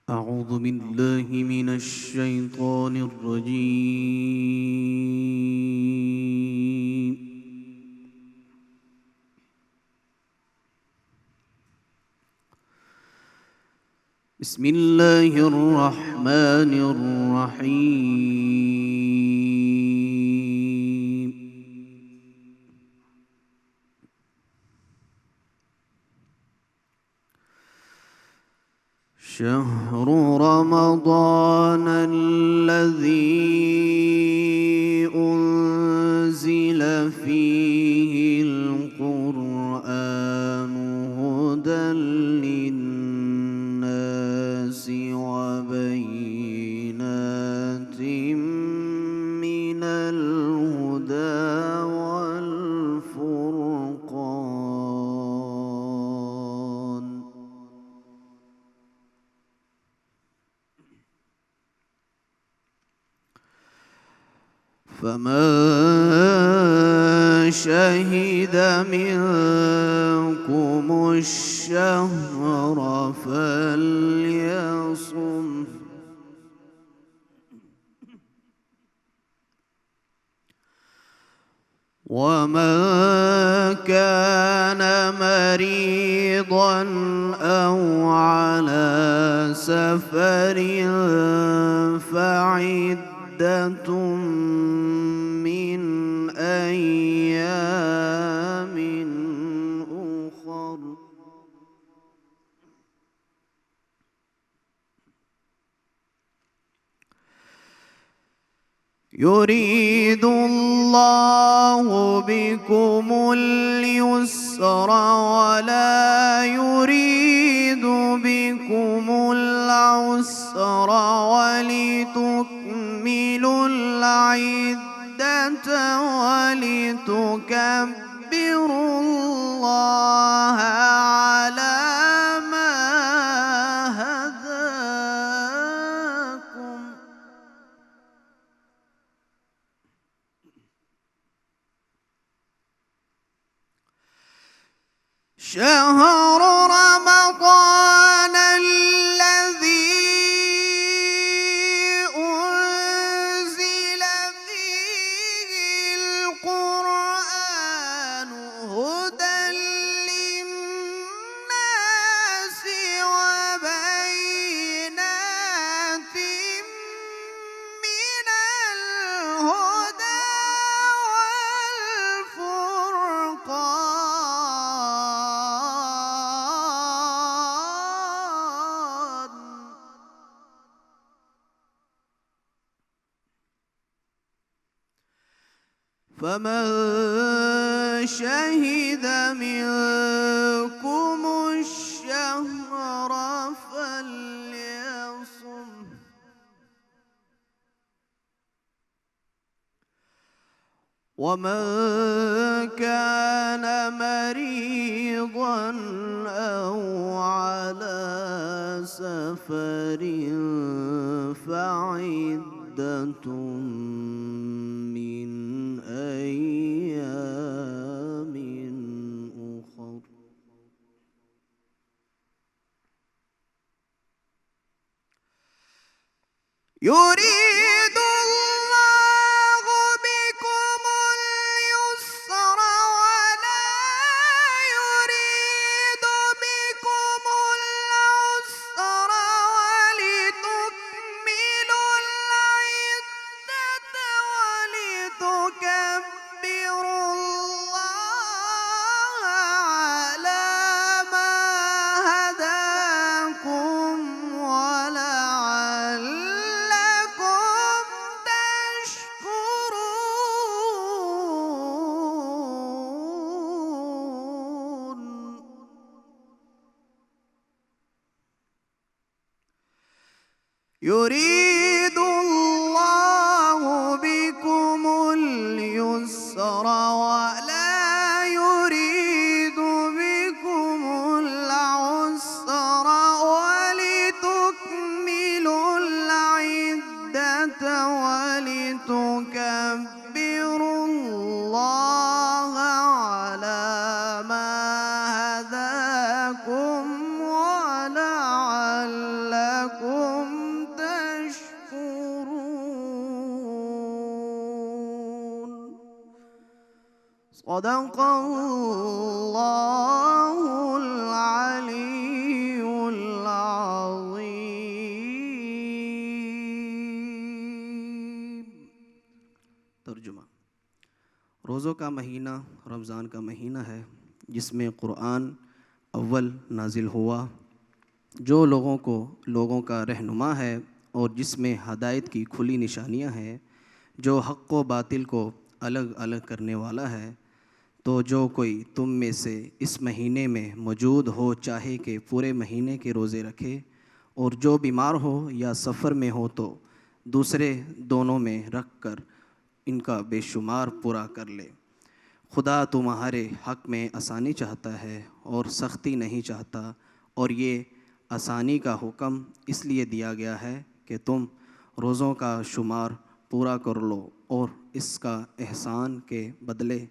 أعوذ بالله من الشيطان الرجيم. بسم الله الرحمن الرحيم. شهر رمضان الذي أنزل فيه القرآن هدى للناس وبينات من الهدى والفرقان. فمن شهد منكم الشهر فليصم. ومن كان مريضا أو على سفر فعدة من أيام أخر. يريد الله بكم اليسر ولا يريد بكم العسر ولتكملوا العدة ولتكبروا الله على ما هداكم. شهر رمضان الذي أنزل فيه القرآن هدى للناس وبينات من الهدى والفرقان. فمن شهد منكم الشهر فليصم. ومن كان مريضا أو على سفر فعدة من أيام أخر. يريد الله بكم اليسر ولا يريد بكم العسر ولتكملوا العدة ولتكبروا الله على ما هداكم ولعلكم تشكرون. يريد الله بكم اليسر ولا يريد بكم العسر ولتكملوا العدة ولتكبروا صدق اللہ العلی العظیم۔ ترجمہ۔ روزوں کا مہینہ رمضان کا مہینہ ہے جس میں قرآن اول نازل ہوا، جو لوگوں کا رہنما ہے اور جس میں ہدایت کی کھلی نشانیاں ہیں، جو حق و باطل کو الگ الگ کرنے والا ہے۔ تو جو کوئی تم میں سے اس مہینے میں موجود ہو چاہے کہ پورے مہینے کے روزے رکھے، اور جو بیمار ہو یا سفر میں ہو تو دوسرے دونوں میں رکھ کر ان کا بے شمار پورا کر لے۔ خدا تمہارے حق میں آسانی چاہتا ہے اور سختی نہیں چاہتا، اور یہ آسانی کا حکم اس لیے دیا گیا ہے کہ تم روزوں کا شمار پورا کر لو، اور اس کا احسان کے بدلے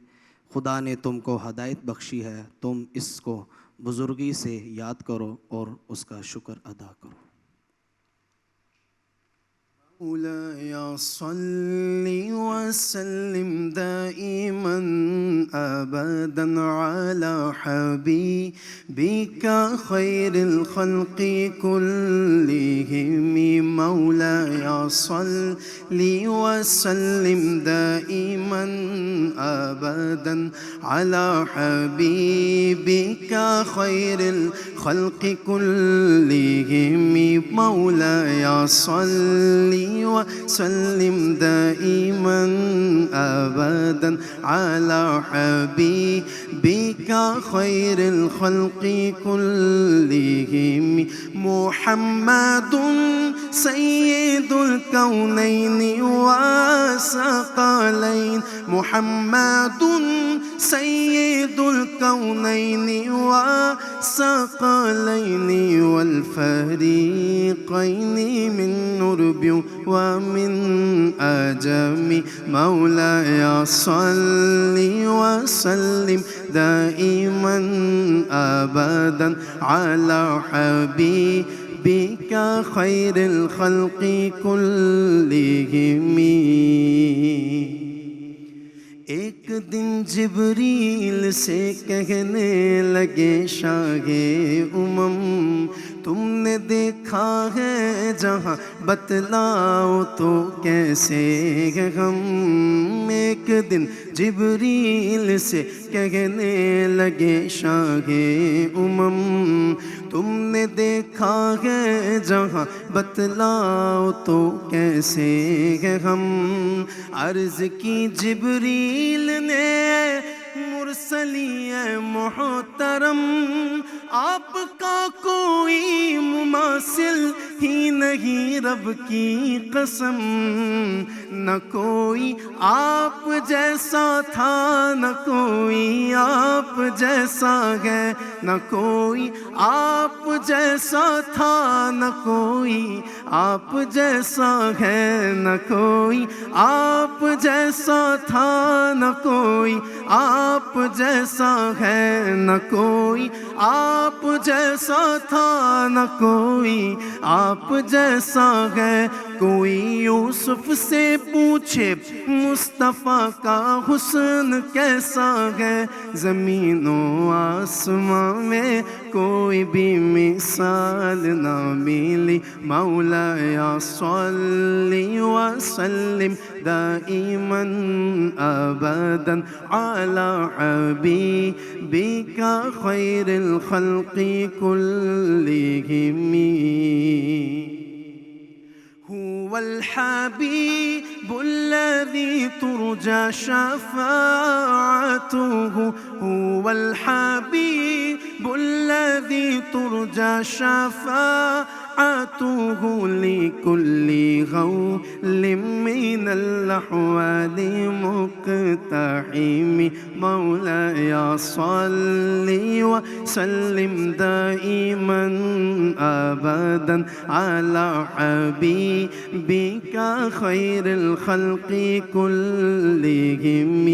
خدا نے تم کو ہدایت بخشی ہے، تم اس کو بزرگی سے یاد کرو اور اس کا شکر ادا کرو۔ مولاي صل وسلم دائما أبدا على حبيبك خير الخلق كلهم، مولاي صل وسلم دائما أبدا على حبيبك خير الخلق كلهم، مولاي صل وسلم دائما أبدا على حبيبك خير الخلق كلهم، محمد سيد الكونين والثقلين، محمد سيد الكونين والثقلين والفريقين من نرب ومن أجم، مولاي صل وسلم دائما أبدا على حبيبك خير الخلق كلهم۔ ایک دن جبریل سے کہنے لگے شاہ امم، تم نے دیکھا ہے جہاں بتلاؤ تو کیسے ہم۔ ایک دن جبریل سے کہنے لگے شاہ امم، تم نے دیکھا ہے جہاں بتلاؤ تو کیسے ہم۔ عرض کی جبریل نے مرسلی محترم، آپ کا کوئی مماثل ہی نہیں رب کی قسم، نہ کوئی آپ جیسا تھا نہ کوئی آپ جیسا ہے، نہ کوئی آپ جیسا تھا نہ کوئی آپ جیسا ہے، نہ کوئی آپ جیسا تھا نہ کوئی آپ جیسا ہے، نہ کوئی آپ جیسا تھا نہ کوئی آپ جیسا ہے۔ کوئی یوسف سے پوچھے مصطفیٰ کا حسن کیسا ہے، زمین و آسماں میں کوئی بھی مثال نہ ملی، مولاي صل وسلم دائما أبدا على حبيبك خير الخلق كلهم، هو الحبيب الذي ترجى شفاعته، هو الحبيب الذي ترجى شفاعته لكل غول من الأحوال مقتحم، مولاي صل وسلم دائما أبدا على حبيبك خير الخلق كلهم،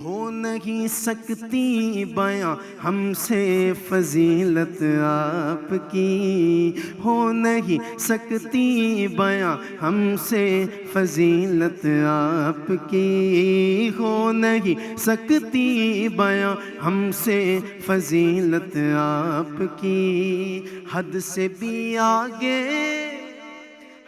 ہو نہیں سکتی بیاں ہم سے فضیلت آپ کی، ہو نہیں سکتی بیاں ہم سے فضیلت آپ کی، ہو نہیں سکتی بیاں ہم سے فضیلت آپ کی، حد سے بھی آگے،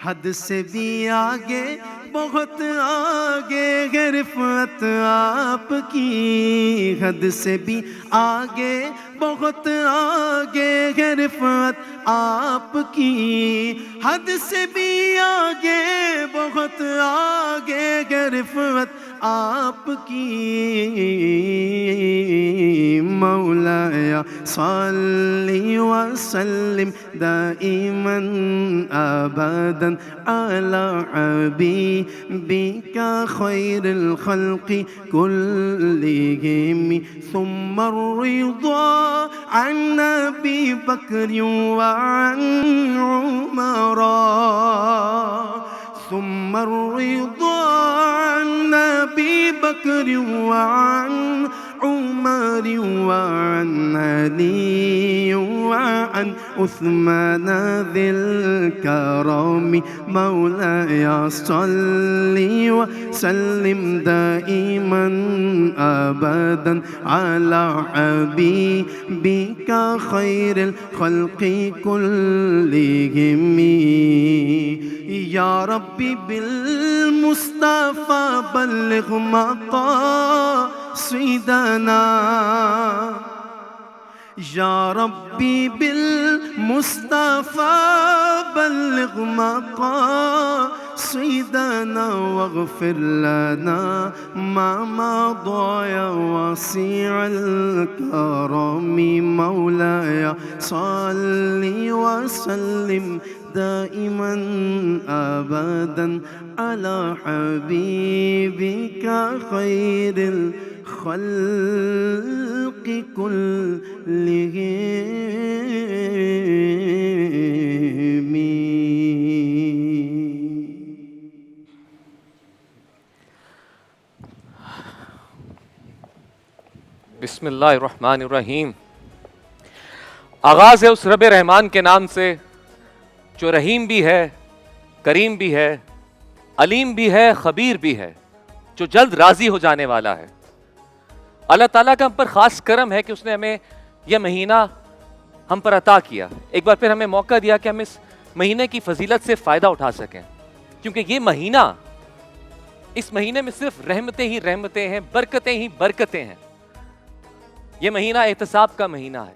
حد سے بھی آگے، بہت آگے ہے رفعت آپ کی، حد سے بھی آگے، بہت آگے ہے رفعت آپ کی، حد سے بھی آگے، بہت آگے ہے رفعت آپ کی، مولایا صلی وسلم دائما ابدا على حبيبك خير الخلق كلهم، ثم الرضا عن ابي بكر وعن عمر، ثم الرضا عن ابي بكر وعن عمر وعن علي وعن عثمان ذي الكرم، مولاي صل وسلم دائما ابدا على حبيبك خير الخلق كلهم، يا ربي بالمصطفى بلغ مقاصدنا، یا ربی بالمصطفى بلغ مقاصدنا واغفر لنا ما مضى يا واسع الكرم، مولاي صل وسلم دائما ابدا على حبيبك خير الخلق كلهم. بسم اللہ الرحمن الرحیم. آغاز ہے اس رب رحمان کے نام سے جو رحیم بھی ہے، کریم بھی ہے، علیم بھی ہے، خبیر بھی ہے، جو جلد راضی ہو جانے والا ہے. اللہ تعالیٰ کا ہم پر خاص کرم ہے کہ اس نے ہمیں یہ مہینہ ہم پر عطا کیا. ایک بار پھر ہمیں موقع دیا کہ ہم اس مہینے کی فضیلت سے فائدہ اٹھا سکیں، کیونکہ یہ مہینہ، اس مہینے میں صرف رحمتیں ہی رحمتیں ہیں، برکتیں ہی برکتیں ہیں. یہ مہینہ احتساب کا مہینہ ہے.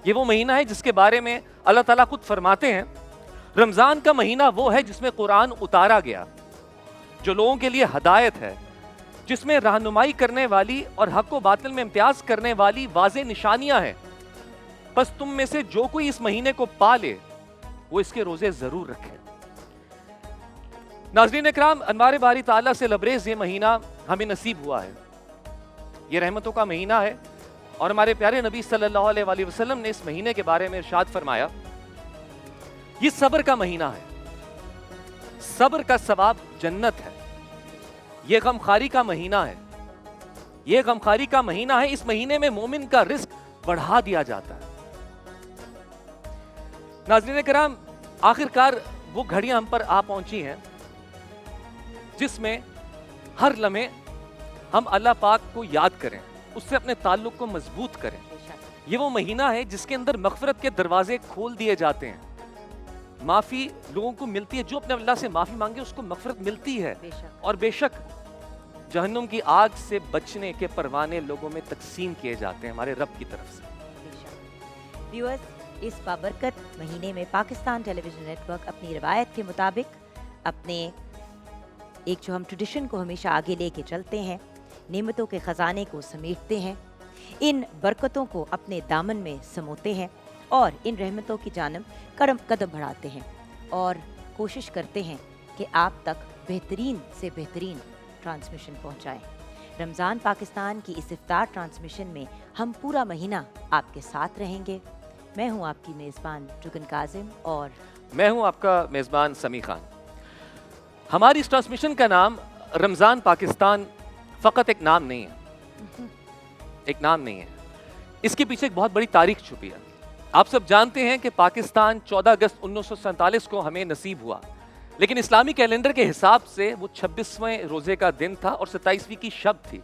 یہ وہ مہینہ ہے جس کے بارے میں اللہ تعالیٰ خود فرماتے ہیں رمضان کا مہینہ وہ ہے جس میں قرآن اتارا گیا، جو لوگوں کے لیے ہدایت ہے، جس میں رہنمائی کرنے والی اور حق و باطل میں امتیاز کرنے والی واضح نشانیاں ہیں. بس تم میں سے جو کوئی اس مہینے کو پا لے وہ اس کے روزے ضرور رکھے. ناظرین اکرام، انوار باری تعالیٰ سے لبریز یہ مہینہ ہمیں نصیب ہوا ہے. یہ رحمتوں کا مہینہ ہے، اور ہمارے پیارے نبی صلی اللہ علیہ وآلہ وسلم نے اس مہینے کے بارے میں ارشاد فرمایا یہ صبر کا مہینہ ہے، صبر کا ثواب جنت ہے. یہ غمخواری کا مہینہ ہے، یہ غمخواری کا مہینہ ہے. اس مہینے میں مومن کا رزق بڑھا دیا جاتا ہے. ناظرین کرام، آخرکار وہ گھڑیاں ہم پر آ پہنچی ہیں جس میں ہر لمحے ہم اللہ پاک کو یاد کریں، اس سے اپنے تعلق کو مضبوط کریں. یہ وہ مہینہ ہے جس کے اندر مغفرت کے دروازے کھول دیے جاتے ہیں. معافی لوگوں کو ملتی ہے، جو اپنے اللہ سے معافی مانگے اس کو مغفرت ملتی ہے. اور بے شک جہنم کی آگ سے بچنے کے پروانے لوگوں میں تقسیم کیے جاتے ہیں ہمارے رب کی طرف سے. ویورز، اس بابرکت مہینے میں پاکستان ٹیلی ویژن نیٹ ورک اپنی روایت کے مطابق اپنے ایک جو ہم ٹریڈیشن کو ہمیشہ آگے لے کے چلتے ہیں، نعمتوں کے خزانے کو سمیٹتے ہیں، ان برکتوں کو اپنے دامن میں سموتے ہیں اور ان رحمتوں کی جانب قدم بڑھاتے ہیں اور کوشش کرتے ہیں کہ آپ تک بہترین سے بہترین ٹرانسمیشن پہنچائیں. رمضان پاکستان کی اس افطار ٹرانسمیشن میں ہم پورا مہینہ آپ کے ساتھ رہیں گے. میں ہوں آپ کی میزبان جگن کاظم اور میں ہوں آپ کا میزبان سمیع خان. ہماری اس ٹرانسمیشن کا نام رمضان پاکستان فقط ایک نام نہیں ہے، ایک نام نہیں ہے. اس کے پیچھے ایک بہت بڑی تاریخ چھپی ہے. آپ سب جانتے ہیں کہ پاکستان 14 اگست 1947 کو ہمیں نصیب ہوا, لیکن اسلامی کیلنڈر کے حساب سے وہ 26ویں روزے کا دن تھا اور 27ویں کی شب تھی.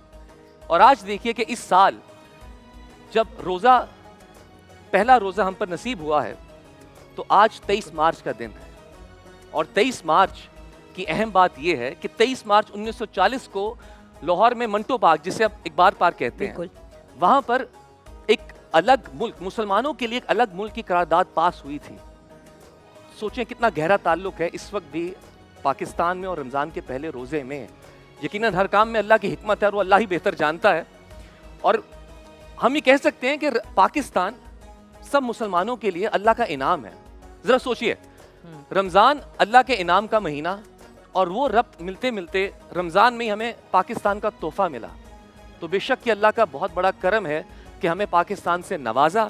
اور آج دیکھیے کہ اس سال جب پہلا روزہ ہم پر نصیب ہوا ہے تو آج 23 مارچ کا دن ہے. اور 23 مارچ کی اہم بات یہ ہے کہ 23 مارچ 1940 کو لاہور میں منٹو پارک, جسے اب اقبال پارک کہتے ہیں, وہاں پر ایک الگ ملک, مسلمانوں کے لیے ایک الگ ملک کی قرارداد پاس ہوئی تھی. سوچیں کتنا گہرا تعلق ہے اس وقت بھی پاکستان میں اور رمضان کے پہلے روزے میں. یقیناً ہر کام میں اللہ کی حکمت ہے اور وہ اللہ ہی بہتر جانتا ہے. اور ہم یہ کہہ سکتے ہیں کہ پاکستان سب مسلمانوں کے لیے اللہ کا انعام ہے. ذرا سوچئے, رمضان اللہ کے انعام کا مہینہ, اور وہ ربط ملتے ملتے رمضان میں ہی ہمیں پاکستان کا تحفہ ملا. تو بے شک کہ اللہ کا بہت بڑا کرم ہے کہ ہمیں پاکستان سے نوازا,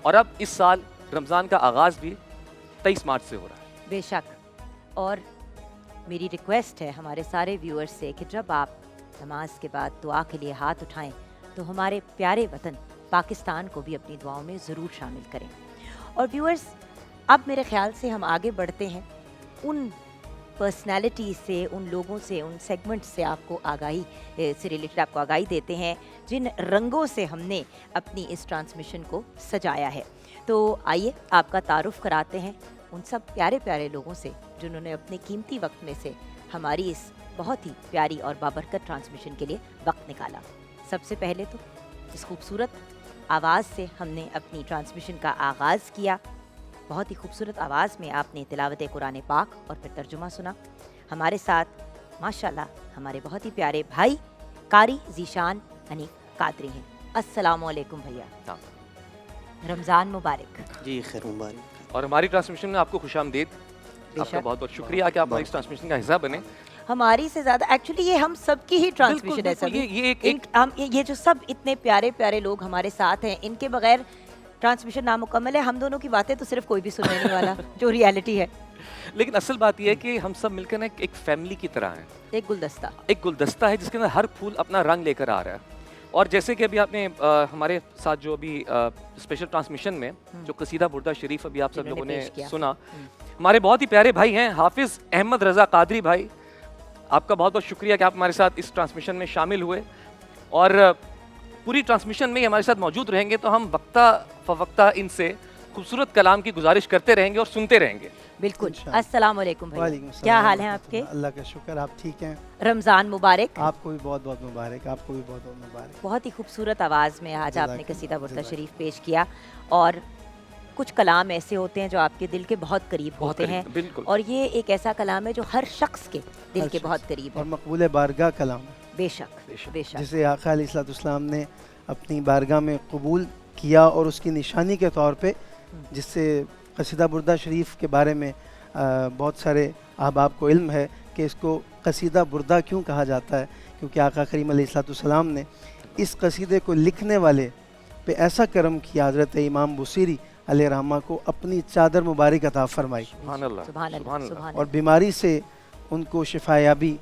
اور اب اس سال رمضان کا آغاز بھی 23 مارچ سے ہو رہا ہے. بے شک. اور میری ریکویسٹ ہے ہمارے سارے ویورز سے کہ جب آپ نماز کے بعد دعا کے لیے ہاتھ اٹھائیں تو ہمارے پیارے وطن پاکستان کو بھی اپنی دعاؤں میں ضرور شامل کریں. اور ویورز, اب میرے خیال سے ہم آگے بڑھتے ہیں ان پرسنالٹی سے, ان لوگوں سے, ان سیگمنٹ سے آپ کو آگاہی سے ریلیٹڈ آپ کو آگاہی دیتے ہیں جن رنگوں سے ہم نے اپنی اس ٹرانسمیشن کو سجایا ہے. تو آئیے آپ کا تعارف کراتے ہیں ان سب پیارے پیارے لوگوں سے جنہوں نے اپنے قیمتی وقت میں سے ہماری اس بہت ہی پیاری اور بابرکت ٹرانسمیشن کے لیے وقت نکالا. سب سے پہلے تو اس خوبصورت آواز سے ہم نے اپنی ٹرانسمیشن کا آغاز کیا. بہت ہی خوبصورت آواز میں آپ نے تلاوت قرآن پاک اور پھر ترجمہ سنا. ہمارے ساتھ ماشاءاللہ ہمارے بہت ہی پیارے بھائی قاری ذیشان حنیف قادری ہیں. السلام علیکم بھیا, رمضان مبارک. جی خیر مبارک. اور ہماری ٹرانسمیشن میں آپ کو خوش آمدید. آپ کا بہت بہت شکریہ کہ آپ ہماری اس ٹرانسمیشن کا حصہ بنے. ہماری سے زیادہ ایکچولی یہ ہم سب کی ہی ٹرانسمیشن ہے. سب یہ جو سب اتنے پیارے پیارے لوگ ہمارے ساتھ ہیں, ان کے بغیر ٹرانسمیشن نامکمل ہے. ہم دونوں کی باتیں تو صرف کوئی بھی سننے نہیں والا, جو ریالٹی ہے. لیکن اصل بات یہ ہے کہ ہم سب مل کر ایک فیملی کی طرح ہیں. ایک گلدستہ ہے جس کے اندر ہر پھول اپنا رنگ لے کر آ رہا ہے. اور جیسے کہ ابھی آپ نے ہمارے ساتھ جو ابھی اسپیشل ٹرانسمیشن میں جو قصیدہ بردہ شریف ابھی آپ سب لوگوں نے سنا, ہمارے بہت ہی پیارے بھائی ہیں حافظ احمد رضا قادری بھائی. آپ کا بہت بہت شکریہ کہ آپ ہمارے ساتھ اس ٹرانسمیشن میں شامل ہوئے, اور پوری ٹرانسمیشن میں ہمارے ساتھ موجود رہیں گے. تو ہم وقتہ فوقتہ ان سے خوبصورت کلام کی گزارش کرتے رہیں گے اور سنتے رہیں گے. بالکل. السلام علیکم بھائی, کیا حال ہیں آپ کے؟ اللہ کا شکر, آپ ٹھیک ہیں؟ رمضان مبارک. آپ کو بھی بہت بہت مبارک. آپ کو بھی بہت بہت مبارک. بہت ہی خوبصورت آواز میں آج آپ نے قصیدہ بردہ شریف پیش کیا, اور کچھ کلام ایسے ہوتے ہیں جو آپ کے دل کے بہت قریب ہوتے ہیں, اور یہ ایک ایسا کلام ہے جو ہر شخص کے دل کے بہت قریب ہے, اور مقبول بارگاہ کلام. بے شک بے شک. جسے آقا علیہ الصلوۃ والسلام نے اپنی بارگاہ میں قبول کیا, اور اس کی نشانی کے طور پہ, جس سے قصیدہ بردہ شریف کے بارے میں بہت سارے احباب کو علم ہے کہ اس کو قصیدہ بردہ کیوں کہا جاتا ہے, کیونکہ آقا کریم علیہ الصلوۃ والسلام نے اس قصیدے کو لکھنے والے پہ ایسا کرم کیا, حضرت امام بصیری علیہ رحمہ کو اپنی چادر مبارک عطا فرمائی. سبحان اللہ. اور بیماری سے ان کو شفایابی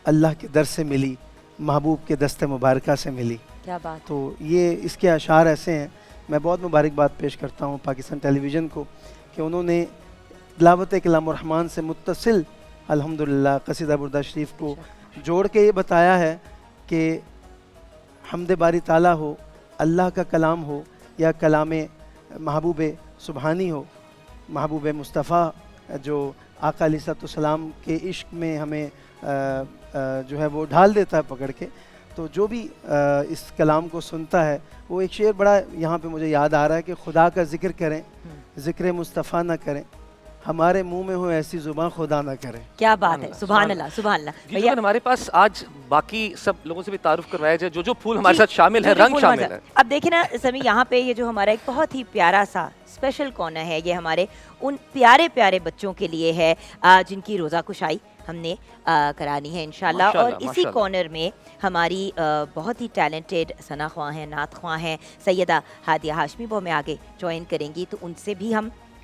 اللہ کے در سے ملی, محبوب کے دست مبارکہ سے ملی. کیا بات. تو یہ اس کے اشعار ایسے ہیں. میں بہت مبارکباد پیش کرتا ہوں پاکستان ٹیلی ویژن کو کہ انہوں نے تلاوت کلام الرحمن سے متصل الحمدللہ قصیدہ بردہ شریف کو جوڑ کے یہ بتایا ہے کہ حمد باری تعالیٰ ہو, اللہ کا کلام ہو, یا کلام محبوب سبحانی ہو, محبوب مصطفیٰ جو آقا علیہ الصلوۃ والسلام کے عشق میں ہمیں جو ہے وہ ڈھال دیتا ہے پکڑ کے. تو جو بھی اس کلام کو سنتا ہے, وہ ایک شعر بڑا یہاں پہ مجھے یاد آ رہا ہے کہ خدا کا ذکر کریں, ذکر مصطفیٰ نہ کریں, ہمارے منہ میں ہو ایسی زبان خدا نہ کریں. کیا بات ہے. سبحان اللہ سبحان اللہ. ہمارے پاس آج باقی سب لوگوں سے بھی تعارف کروایا جائے, جو پھول ہمارے ساتھ شامل ہے, رنگ شامل ہے. اب دیکھیں نا سمی, یہاں پہ یہ جو ہمارا ایک بہت ہی پیارا سا اسپیشل کارنر ہے, یہ ہمارے ان پیارے پیارے بچوں کے لیے ہے جن کی روزہ کشائی ہم نے کرانی ہے انشاءاللہ. اور اسی کارنر میں ہماری بہت ہی ٹیلنٹڈ ثنا خواں ہیں, نعت خواں ہیں, سیدہ ہادیہ ہاشمی وہ ہمیں آگے جوائن کریں گی, تو ان سے بھی ہم